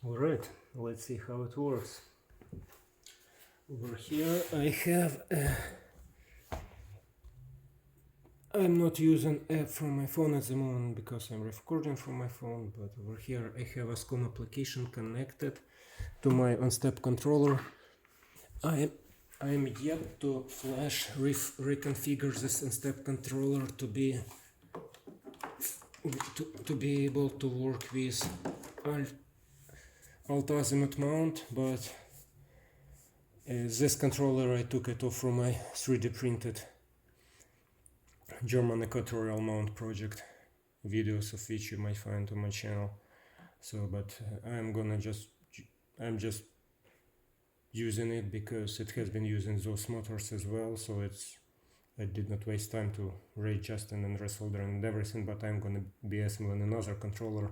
Alright, let's see how it works. Over here I have I'm not using app from my phone at the moment because I'm recording from my phone, but over here I have a SCOM application connected to my OnStep controller. I'm yet to reconfigure this OnStep controller to be able to work with alt azimuth mount, but this controller I took it off from my 3D printed German equatorial mount project, videos of which you might find on my channel. So, but I'm just using it because it has been using those motors as well. So I did not waste time to readjusting and resoldering and everything. But I'm gonna be assembling another controller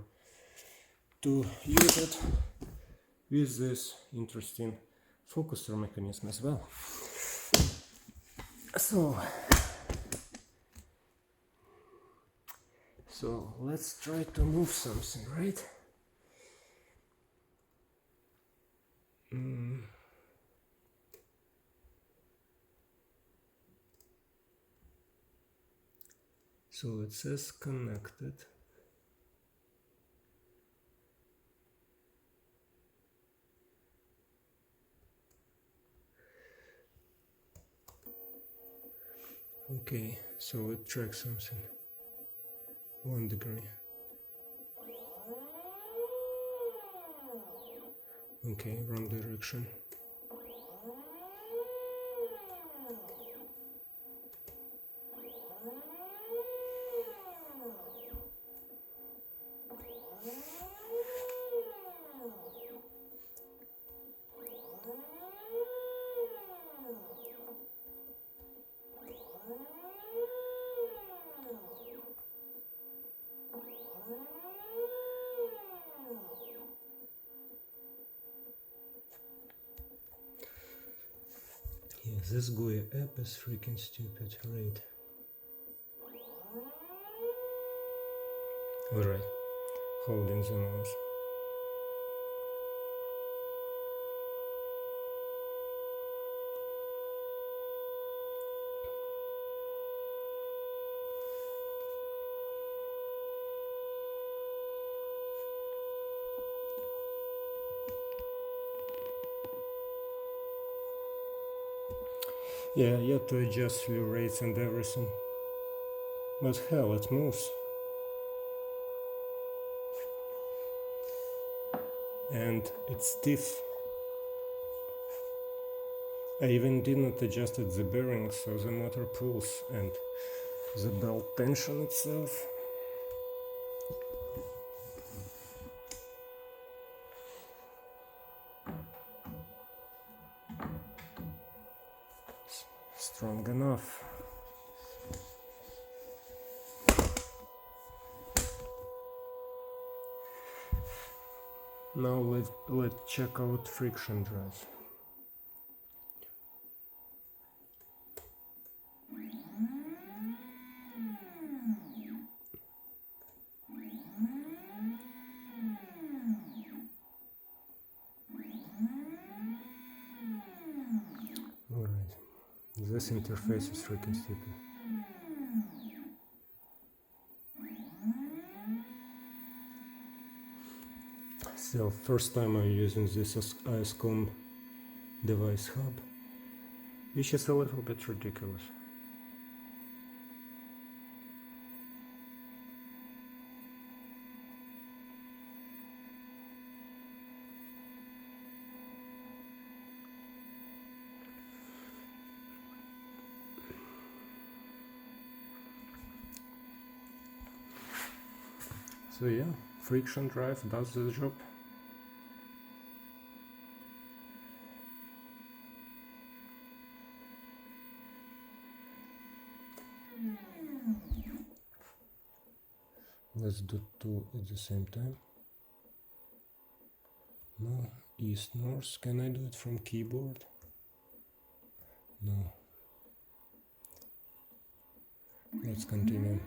to use it with this interesting focuser mechanism as well. So let's try to move something, right? So it says connected. Okay, so it tracks something. 1 degree. Okay, wrong direction. Yeah, this GUI app is freaking stupid, right? Alright, holding the mouse. Yeah, you have to adjust slew rates and everything. But hell, it moves. And it's stiff. I even didn't adjust the bearings, so the motor pulls, and the belt tension itself. Strong enough. Now let's check out friction drive. Alright, this interface is freaking stupid. So first time I'm using this ISCOM device hub, which is a little bit ridiculous. So yeah, friction drive does the job. Let's do two at the same time. No, east, north. Can I do it from keyboard? No. Let's continue.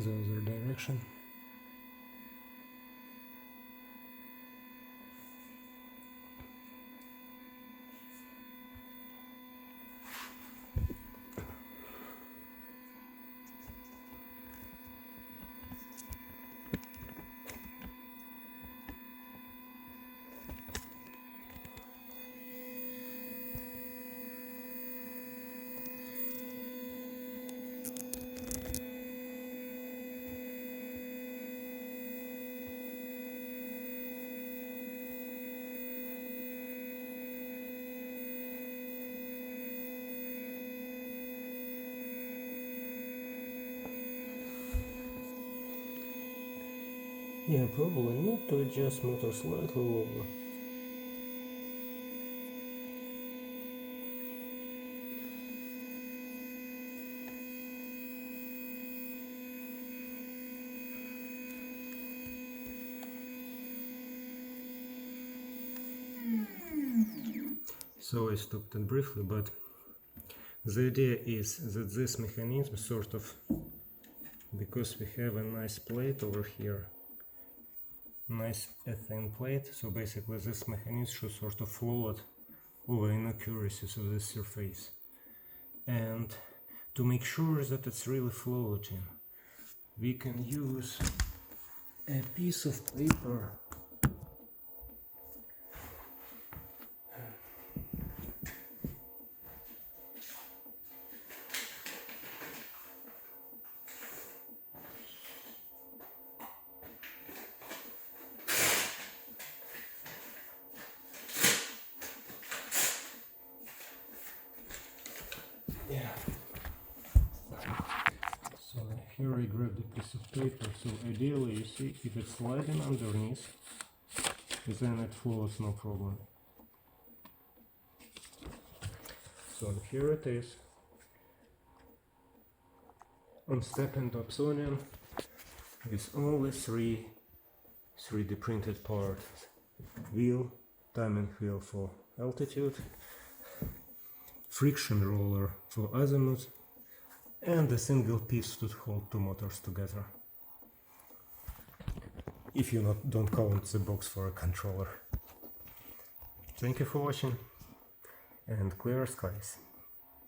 the other direction. Yeah, probably need to adjust motor slightly lower. So I stopped it briefly, but the idea is that this mechanism sort of, because we have a nice plate over here, nice thin plate, so basically this mechanism should sort of float over inaccuracies of the surface. And to make sure that it's really floating, we can use a piece of paper . Yeah. So here I grabbed a piece of paper. So ideally, you see, if it's sliding underneath, then it flows no problem. So here it is. OnStep and Dobsonian with only three 3D printed parts: wheel, timing wheel for altitude, friction roller for azimuth, and a single piece to hold two motors together. If you don't count the box for a controller. Thank you for watching, and clear skies.